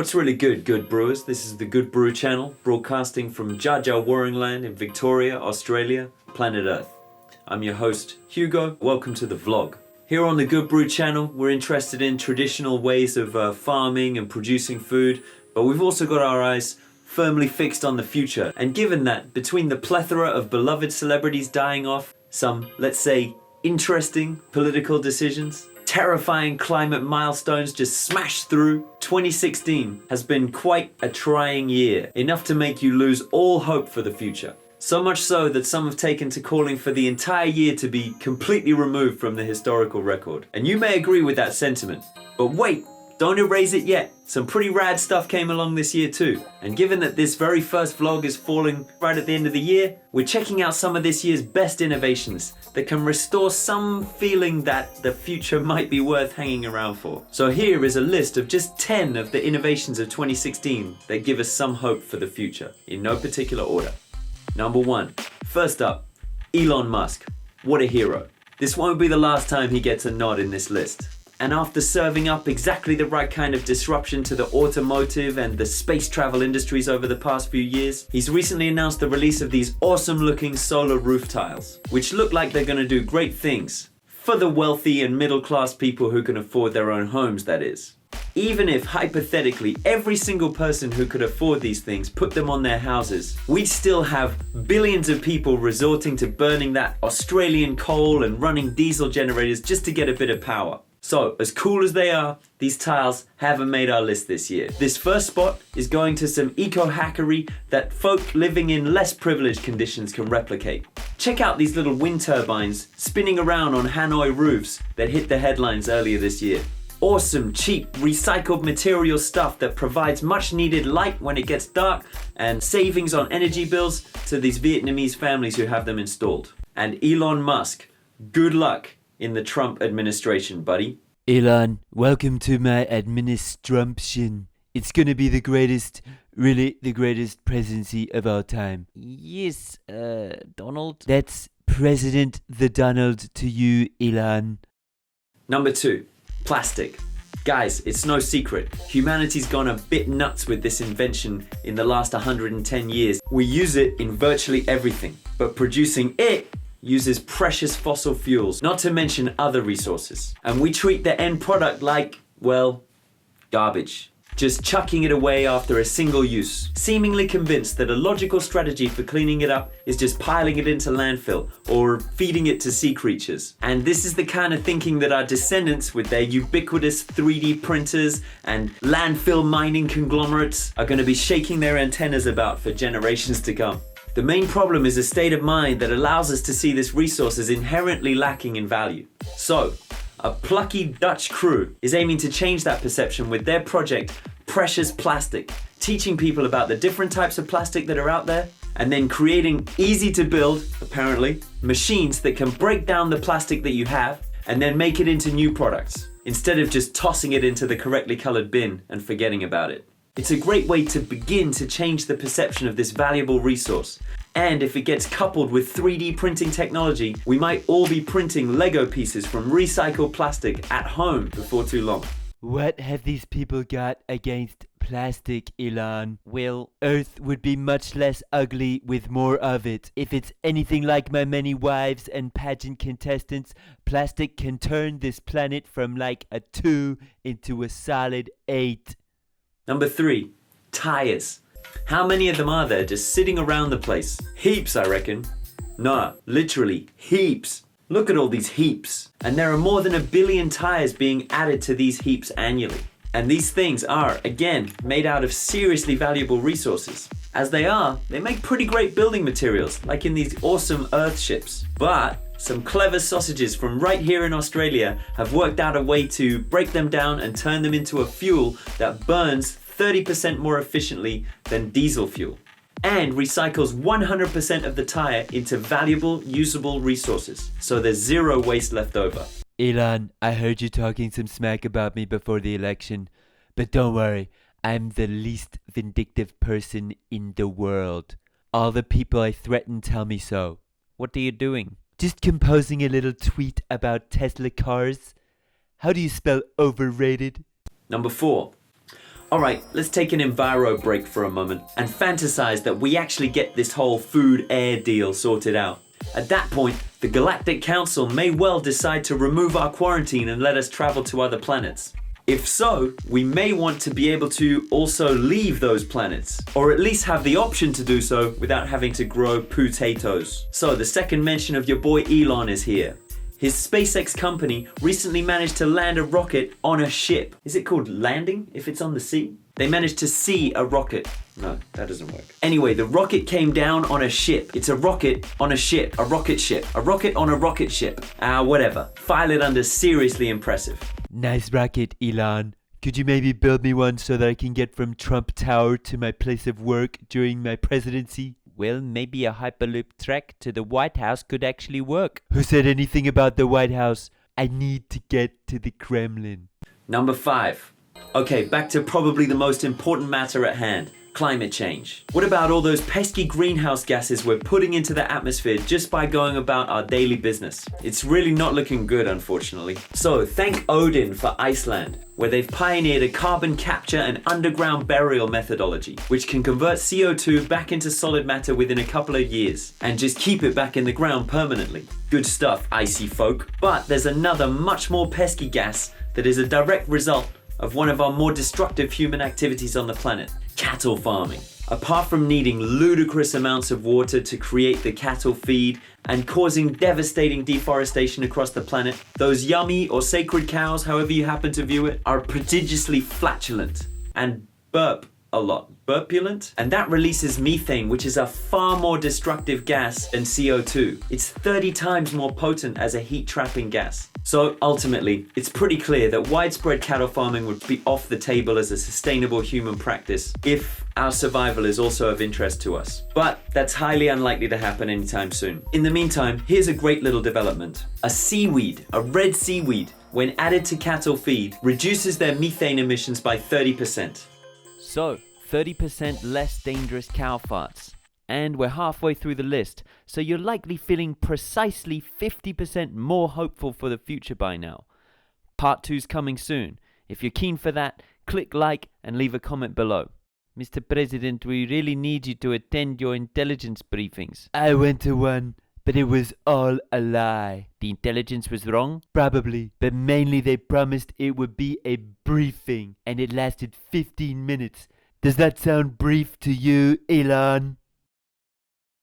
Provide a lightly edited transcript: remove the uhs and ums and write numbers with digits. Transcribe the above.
What's really good brewers? This is the Good Brew channel, broadcasting from Jaja Warringland in Victoria, Australia, planet Earth. I'm your host, Hugo. Welcome to the vlog. Here on the Good Brew channel, we're interested in traditional ways of farming and producing food, but we've also got our eyes firmly fixed on the future. And given that, between the plethora of beloved celebrities dying off, some, let's say, interesting political decisions, terrifying climate milestones just smashed through, 2016 has been quite a trying year, enough to make you lose all hope for the future. So much so that some have taken to calling for the entire year to be completely removed from the historical record. And you may agree with that sentiment. But wait, don't erase it yet. Some pretty rad stuff came along this year too. And given that this very first vlog is falling right at the end of the year, we're checking out some of this year's best innovations that can restore some feeling that the future might be worth hanging around for. So here is a list of just 10 of the innovations of 2016 that give us some hope for the future, in no particular order. Number 1. First up, Elon Musk. What a hero. This won't be the last time he gets a nod in this list. And after serving up exactly the right kind of disruption to the automotive and the space travel industries over the past few years, he's recently announced the release of these awesome looking solar roof tiles, which look like they're going to do great things for the wealthy and middle class people who can afford their own homes, that is. Even if, hypothetically, every single person who could afford these things put them on their houses, we'd still have billions of people resorting to burning that Australian coal and running diesel generators just to get a bit of power. So, as cool as they are, these tiles haven't made our list this year. This first spot is going to some eco-hackery that folk living in less privileged conditions can replicate. Check out these little wind turbines spinning around on Hanoi roofs that hit the headlines earlier this year. Awesome, cheap, recycled material stuff that provides much needed light when it gets dark and savings on energy bills to these Vietnamese families who have them installed. And Elon Musk, good luck in the Trump administration, buddy. Elon, welcome to my administration. It's gonna be the greatest, really the greatest presidency of all time. Yes, Donald. That's President the Donald to you, Elon. Number 2, plastic. Guys, it's no secret. Humanity's gone a bit nuts with this invention in the last 110 years. We use it in virtually everything, but producing it uses precious fossil fuels, not to mention other resources. And we treat the end product like, well, garbage. Just chucking it away after a single use, seemingly convinced that a logical strategy for cleaning it up is just piling it into landfill or feeding it to sea creatures. And this is the kind of thinking that our descendants, with their ubiquitous 3D printers and landfill mining conglomerates, are going to be shaking their antennas about for generations to come. The main problem is a state of mind that allows us to see this resource as inherently lacking in value. So, a plucky Dutch crew is aiming to change that perception with their project, Precious Plastic, teaching people about the different types of plastic that are out there, and then creating easy to build, apparently, machines that can break down the plastic that you have and then make it into new products, instead of just tossing it into the correctly colored bin and forgetting about it. It's a great way to begin to change the perception of this valuable resource. And if it gets coupled with 3D printing technology, we might all be printing Lego pieces from recycled plastic at home before too long. What have these people got against plastic, Elon? Well, Earth would be much less ugly with more of it. If it's anything like my many wives and pageant contestants, plastic can turn this planet from like a 2 into a solid 8. Number 3, tires. How many of them are there just sitting around the place? Heaps, I reckon. Nah, literally heaps. Look at all these heaps. And there are more than 1 billion tires being added to these heaps annually. And these things are, again, made out of seriously valuable resources. As they are, they make pretty great building materials, like in these awesome Earth ships. But some clever sausages from right here in Australia have worked out a way to break them down and turn them into a fuel that burns 30% more efficiently than diesel fuel and recycles 100% of the tire into valuable, usable resources. So there's zero waste left over. Elon, I heard you talking some smack about me before the election, but don't worry, I'm the least vindictive person in the world. All the people I threaten tell me so. What are you doing? Just composing a little tweet about Tesla cars. How do you spell overrated? Number 4. Alright, let's take an enviro break for a moment and fantasize that we actually get this whole food-air deal sorted out. At that point, the Galactic Council may well decide to remove our quarantine and let us travel to other planets. If so, we may want to be able to also leave those planets, or at least have the option to do so without having to grow potatoes. So the second mention of your boy Elon is here. His SpaceX company recently managed to land a rocket on a ship. Is it called landing if it's on the sea? They managed to see a rocket. No, that doesn't work. Anyway, the rocket came down on a ship. It's a rocket on a ship, a rocket ship, a rocket on a rocket ship. Whatever. File it under seriously impressive. Nice rocket, Elon. Could you maybe build me one so that I can get from Trump Tower to my place of work during my presidency? Well, maybe a Hyperloop trek to the White House could actually work. Who said anything about the White House? I need to get to the Kremlin. Number 5. Okay, back to probably the most important matter at hand. Climate change. What about all those pesky greenhouse gases we're putting into the atmosphere just by going about our daily business? It's really not looking good, unfortunately. So thank Odin for Iceland, where they've pioneered a carbon capture and underground burial methodology, which can convert CO2 back into solid matter within a couple of years and just keep it back in the ground permanently. Good stuff, icy folk. But there's another much more pesky gas that is a direct result of one of our more destructive human activities on the planet, cattle farming. Apart from needing ludicrous amounts of water to create the cattle feed and causing devastating deforestation across the planet, those yummy or sacred cows, however you happen to view it, are prodigiously flatulent and burp a lot. Burpulent? And that releases methane, which is a far more destructive gas than CO2. It's 30 times more potent as a heat-trapping gas. So ultimately, it's pretty clear that widespread cattle farming would be off the table as a sustainable human practice if our survival is also of interest to us. But that's highly unlikely to happen anytime soon. In the meantime, here's a great little development. A seaweed, a red seaweed, when added to cattle feed, reduces their methane emissions by 30%. So, 30% less dangerous cow farts. And we're halfway through the list, so you're likely feeling precisely 50% more hopeful for the future by now. Part 2's coming soon. If you're keen for that, click like and leave a comment below. Mr. President, we really need you to attend your intelligence briefings. I went to one, but it was all a lie. The intelligence was wrong? Probably, but mainly they promised it would be a briefing, and it lasted 15 minutes. Does that sound brief to you, Elon?